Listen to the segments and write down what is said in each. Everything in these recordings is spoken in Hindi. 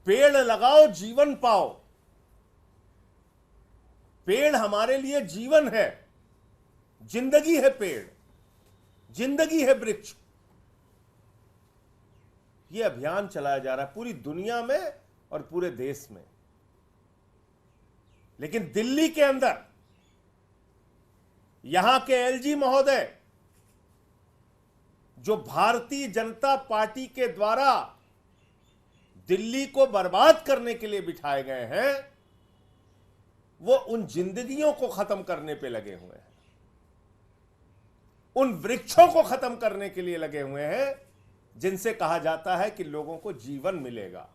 पेड़ लगाओ जीवन पाओ। पेड़ हमारे लिए जीवन है, जिंदगी है पेड़, जिंदगी है वृक्ष। यह अभियान चलाया जा रहा है पूरी दुनिया में और पूरे देश में। लेकिन दिल्ली के अंदर यहां के एलजी महोदय, जो भारतीय जनता पार्टी के द्वारा दिल्ली को बर्बाद करने के लिए बिठाए गए हैं, वो उन जिंदगियों को खत्म करने पे लगे हुए हैं, उन वृक्षों को खत्म करने के लिए लगे हुए हैं जिनसे कहा जाता है कि लोगों को जीवन मिलेगा।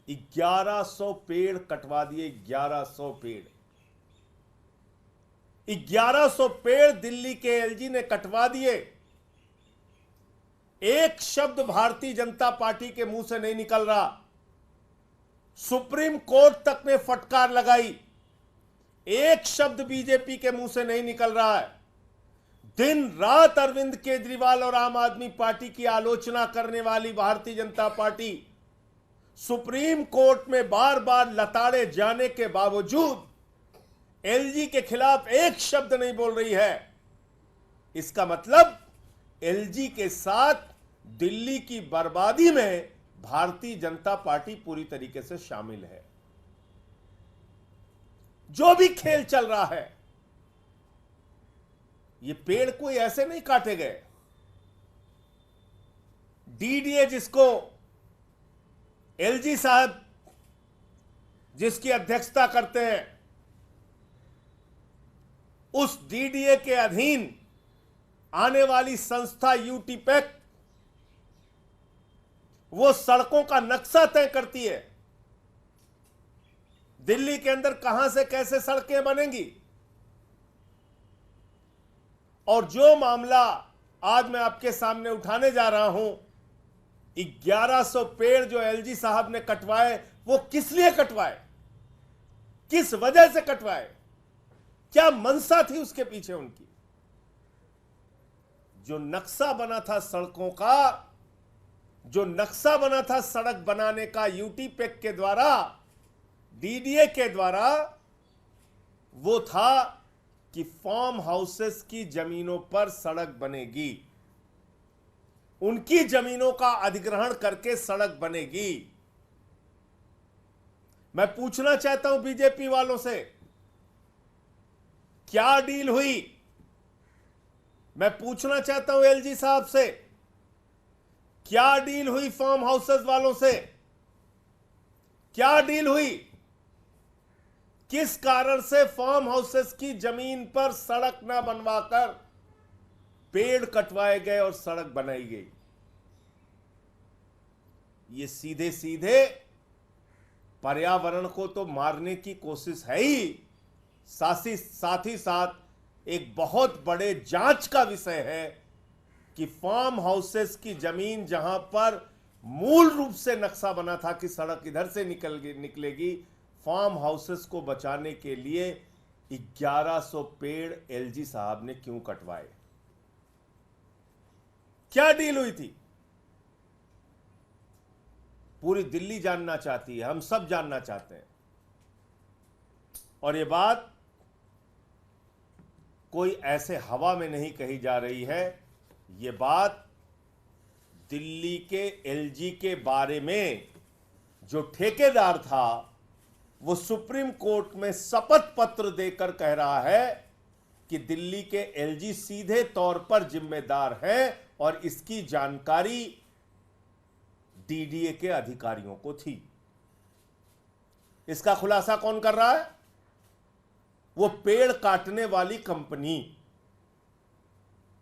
1100 पेड़ कटवा दिए, 1100 पेड़, 1100 पेड़ दिल्ली के एलजी ने कटवा दिए। एक शब्द भारतीय जनता पार्टी के मुंह से नहीं निकल रहा। सुप्रीम कोर्ट तक ने फटकार लगाई, एक शब्द बीजेपी के मुंह से नहीं निकल रहा है। दिन रात अरविंद केजरीवाल और आम आदमी पार्टी की आलोचना करने वाली Bharatiya Janata party supreme court में बार बार लताड़े जाने के बावजूद एलजी के खिलाफ एक शब्द नहीं बोल रही है। इसका मतलब एलजी के साथ दिल्ली की बर्बादी में भारतीय जनता पार्टी पूरी तरीके से शामिल है। जो भी खेल चल रहा है, ये पेड़ कोई ऐसे नहीं काटे गए। डीडीए जिसको एलजी साहब जिसकी अध्यक्षता करते हैं, उस डीडीए के अधीन आने वाली संस्था यूटीपैक वो सड़कों का नक्शा तय करती है। दिल्ली के अंदर कहां से कैसे सड़कें बनेंगी। और जो मामला आज मैं आपके सामने उठाने जा रहा हूं, 1100 पेड़ जो एलजी साहब ने कटवाए, वो किस लिए कटवाए, किस वजह से कटवाए, क्या मंशा थी उसके पीछे उनकी। जो नक्शा बना था सड़कों का, जो नक्शा बना था सड़क बनाने का यूटीपैक के द्वारा, डीडीए के द्वारा, वो था कि फार्म हाउसेस की जमीनों पर सड़क बनेगी, उनकी जमीनों का अधिग्रहण करके सड़क बनेगी। मैं पूछना चाहता हूं बीजेपी वालों से, क्या डील हुई। मैं पूछना चाहता हूं एलजी साहब से, क्या डील हुई फार्म हाउसेस वालों से, क्या डील हुई। किस कारण से फार्म हाउसेस की जमीन पर सड़क ना बनवाकर पेड़ कटवाए गए और सड़क बनाई गई। ये सीधे सीधे पर्यावरण को तो मारने की कोशिश है ही, साथ ही साथ एक बहुत बड़े जांच का विषय है कि फार्म हाउसेस की जमीन जहां पर मूल रूप से नक्शा बना था कि सड़क इधर से निकलेगी, फार्म हाउसेस को बचाने के लिए 1100 पेड़ एलजी साहब ने क्यों कटवाए। क्या डील हुई थी। पूरी दिल्ली जानना चाहती है, हम सब जानना चाहते हैं। और ये बात कोई ऐसे हवा में नहीं कही जा रही है, ये बात दिल्ली के एलजी के बारे में जो ठेकेदार था, वो सुप्रीम कोर्ट में शपथ पत्र देकर कह रहा है कि दिल्ली के एलजी सीधे तौर पर जिम्मेदार है और इसकी जानकारी डीडीए के अधिकारियों को थी। इसका खुलासा कौन कर रहा है। वो पेड़ काटने वाली कंपनी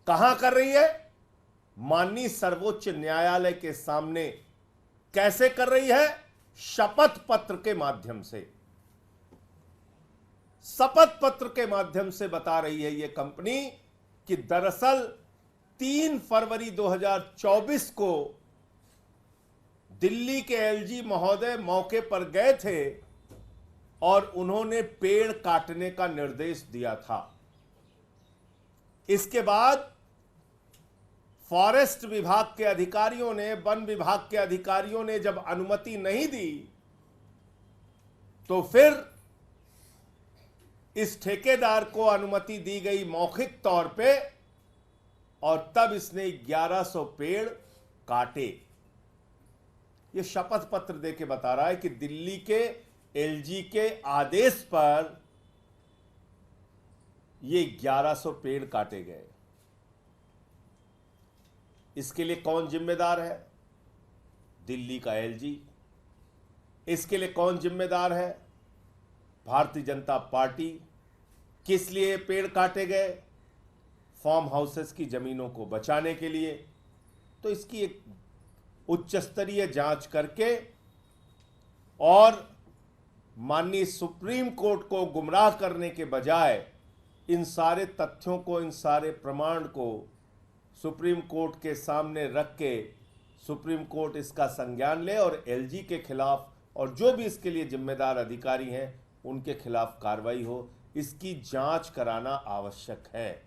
कहां कर रही है। माननीय सर्वोच्च न्यायालय के सामने कैसे कर रही है। शपथ पत्र के माध्यम से, शपथ पत्र के माध्यम से बता रही है यह कंपनी कि दरअसल 3 फरवरी 2024 को दिल्ली के एलजी महोदय मौके पर गए थे और उन्होंने पेड़ काटने का निर्देश दिया था। इसके बाद फॉरेस्ट विभाग के अधिकारियों ने, वन विभाग के अधिकारियों ने जब अनुमति नहीं दी, तो फिर इस ठेकेदार को अनुमति दी गई मौखिक तौर पे, और तब इसने 1100 पेड़ काटे। यह शपथ पत्र देके बता रहा है कि दिल्ली के एलजी के आदेश पर ये 1100 पेड़ काटे गए। इसके लिए कौन जिम्मेदार है? दिल्ली का एलजी। इसके लिए कौन जिम्मेदार है? भारतीय जनता पार्टी। किस लिए पेड़ काटे गए? फार्म हाउसेस की जमीनों को बचाने के लिए। तो इसकी एक उच्च स्तरीय जांच करके और माननीय सुप्रीम कोर्ट को गुमराह करने के बजाय इन सारे तथ्यों को, इन सारे प्रमाण को सुप्रीम कोर्ट के सामने रख के सुप्रीम कोर्ट इसका संज्ञान ले और एलजी के खिलाफ और जो भी इसके लिए जिम्मेदार अधिकारी हैं उनके खिलाफ कार्रवाई हो। इसकी जांच कराना आवश्यक है।